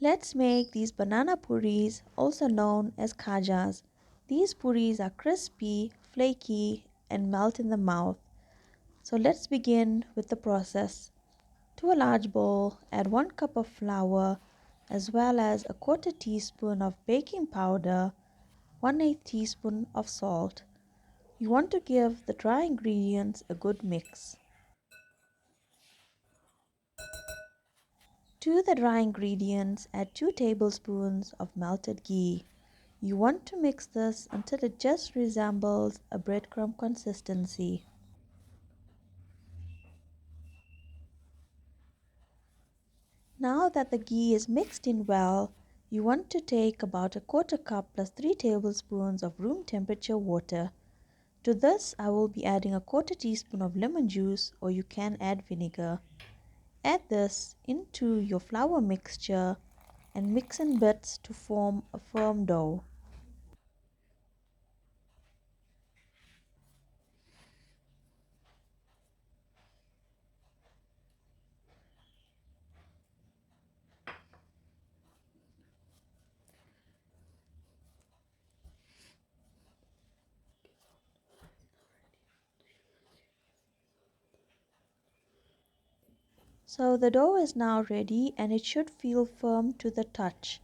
Let's make these banana puris, also known as khajas. These puris are crispy, flaky, and melt in the mouth. So let's begin with the process. To a large bowl, add 1 cup of flour as well as a quarter teaspoon of baking powder, 1/8 teaspoon of salt. You want to give the dry ingredients a good mix. To the dry ingredients, add 2 tablespoons of melted ghee. You want to mix this until it just resembles a breadcrumb consistency. Now that the ghee is mixed in well, you want to take about a quarter cup plus 3 tablespoons of room temperature water. To this, I will be adding a quarter teaspoon of lemon juice, or you can add vinegar. Add this into your flour mixture and mix in bits to form a firm dough. So the dough is now ready and it should feel firm to the touch.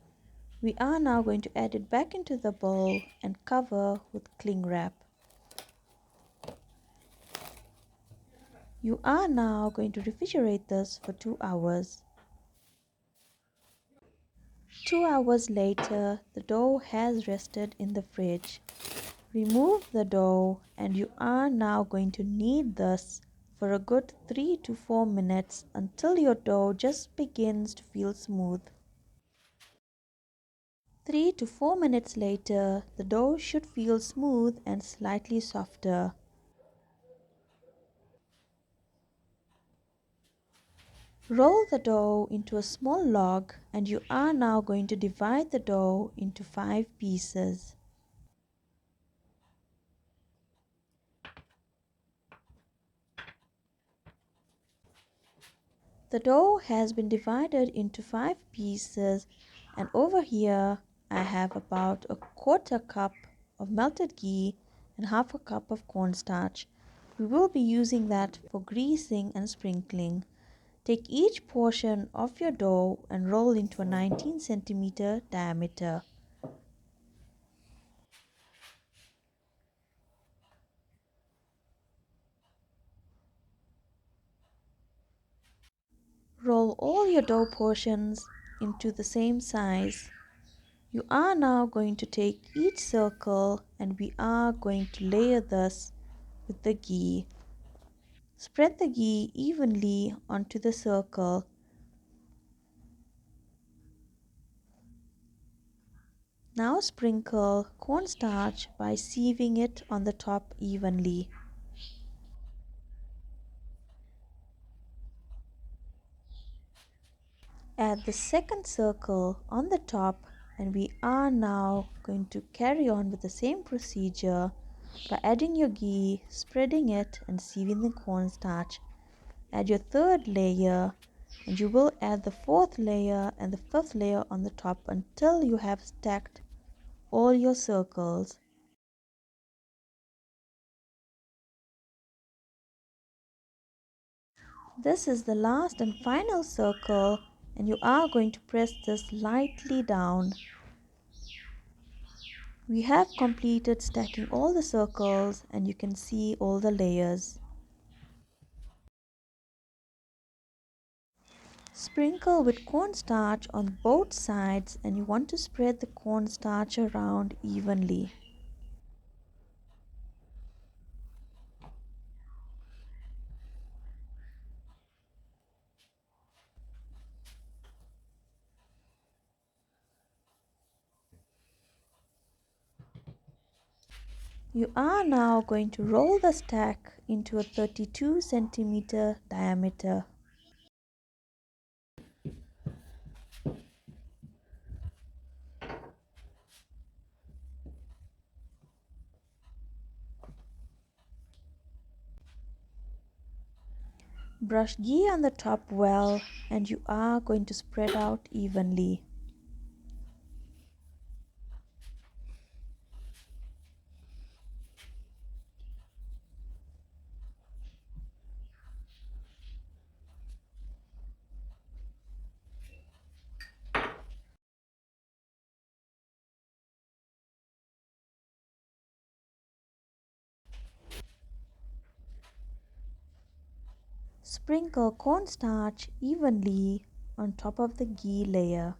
We are now going to add it back into the bowl and cover with cling wrap. You are now going to refrigerate this for 2 hours. 2 hours later, the dough has rested in the fridge. Remove the dough and you are now going to knead this for a good 3 to 4 minutes until your dough just begins to feel smooth. 3 to 4 minutes later, the dough should feel smooth and slightly softer. Roll the dough into a small log and you are now going to divide the dough into 5 pieces. The dough has been divided into 5 pieces and over here I have about a quarter cup of melted ghee and half a cup of cornstarch. We will be using that for greasing and sprinkling. Take each portion of your dough and roll into a 19 centimeter diameter. Roll all your dough portions into the same size. You are now going to take each circle and we are going to layer this with the ghee. Spread the ghee evenly onto the circle. Now sprinkle cornstarch by sieving it on the top evenly. Add the second circle on the top and we are now going to carry on with the same procedure by adding your ghee, spreading it and sieving the cornstarch. Add your third layer and you will add the fourth layer and the fifth layer on the top until you have stacked all your circles. This is the last and final circle and you are going to press this lightly down. We have completed stacking all the circles and you can see all the layers. Sprinkle with cornstarch on both sides and you want to spread the cornstarch around evenly. You are now going to roll the stack into a 32 centimeter diameter. Brush ghee on the top well and you are going to spread out evenly. Sprinkle cornstarch evenly on top of the ghee layer.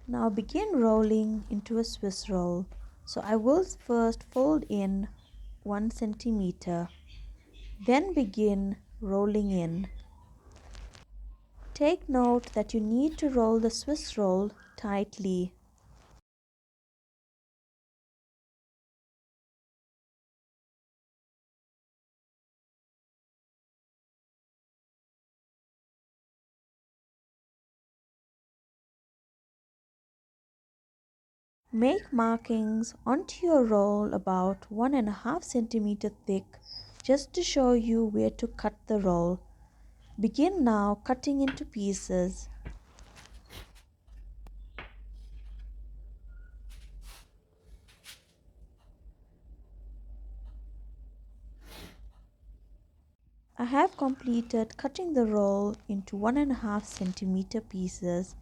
Now begin rolling into a Swiss roll. So I will first fold in 1 centimeter, then begin rolling in. Take note that you need to roll the Swiss roll tightly. Make markings onto your roll about 1.5 centimeter thick just to show you where to cut the roll. Begin now cutting into pieces. I have completed cutting the roll into 1.5 centimeter pieces.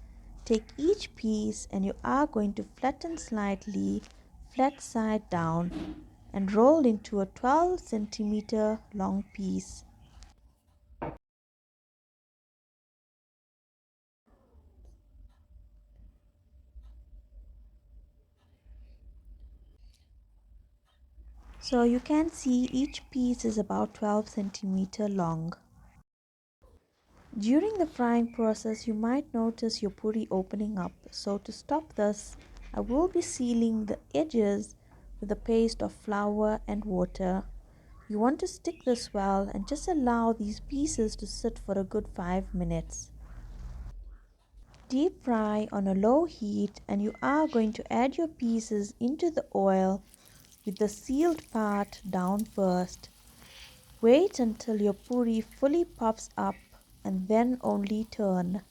Take each piece and you are going to flatten slightly, flat side down, and roll into a 12 centimeter long piece. So you can see each piece is about 12 centimeter long. During the frying process, you might notice your puri opening up. So to stop this, I will be sealing the edges with a paste of flour and water. You want to stick this well and just allow these pieces to sit for a good 5 minutes. Deep fry on a low heat and you are going to add your pieces into the oil with the sealed part down first. Wait until your puri fully puffs up and then only turn.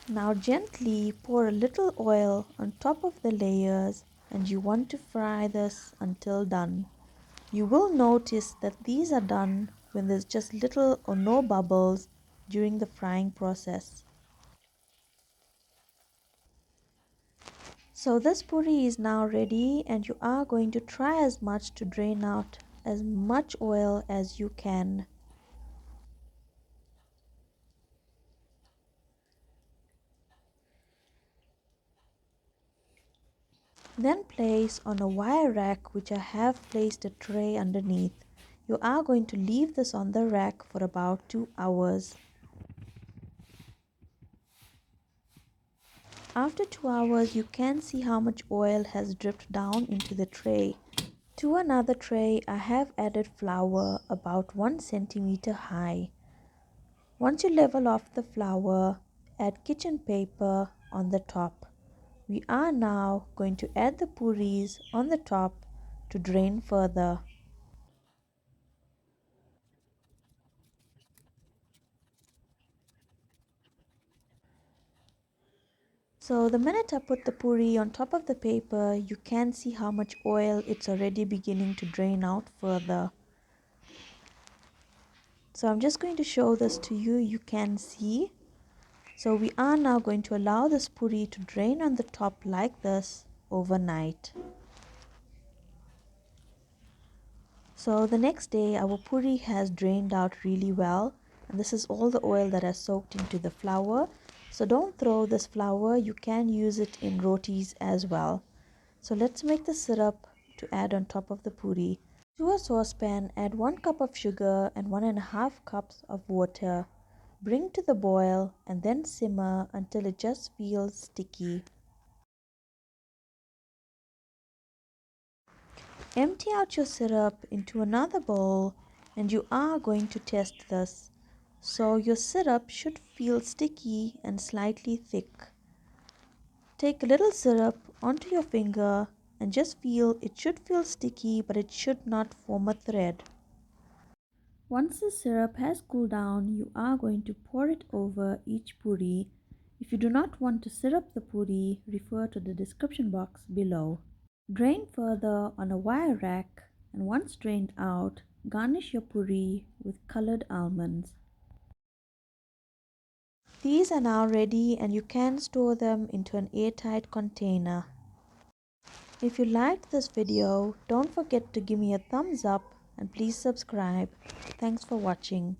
Now gently pour a little oil on top of the layers and you want to fry this until done. You will notice that these are done when there's just little or no bubbles during the frying process. So this puri is now ready and you are going to try as much to drain out as much oil as you can. Then place on a wire rack which I have placed a tray underneath. You are going to leave this on the rack for about 2 hours. After 2 hours you can see how much oil has dripped down into the tray. To another tray I have added flour about 1 centimeter high. Once you level off the flour, add kitchen paper on the top. We are now going to add the puris on the top to drain further. So the minute I put the puri on top of the paper, you can see how much oil it's already beginning to drain out further. So I'm just going to show this to you. You can see. So we are now going to allow this puri to drain on the top like this overnight. So the next day our puri has drained out really well, and this is all the oil that has soaked into the flour. So don't throw this flour, you can use it in rotis as well. So let's make the syrup to add on top of the puri. To a saucepan, add 1 cup of sugar and 1.5 cups of water. Bring to the boil and then simmer until it just feels sticky. Empty out your syrup into another bowl and you are going to test this. So your syrup should feel sticky and slightly thick. Take a little syrup onto your finger and just feel it should feel sticky but it should not form a thread. Once the syrup has cooled down, you are going to pour it over each puri. If you do not want to syrup the puri, refer to the description box below. Drain further on a wire rack and once drained out, garnish your puri with colored almonds. These are now ready and you can store them into an airtight container. If you liked this video, don't forget to give me a thumbs up and please subscribe. Thanks for watching.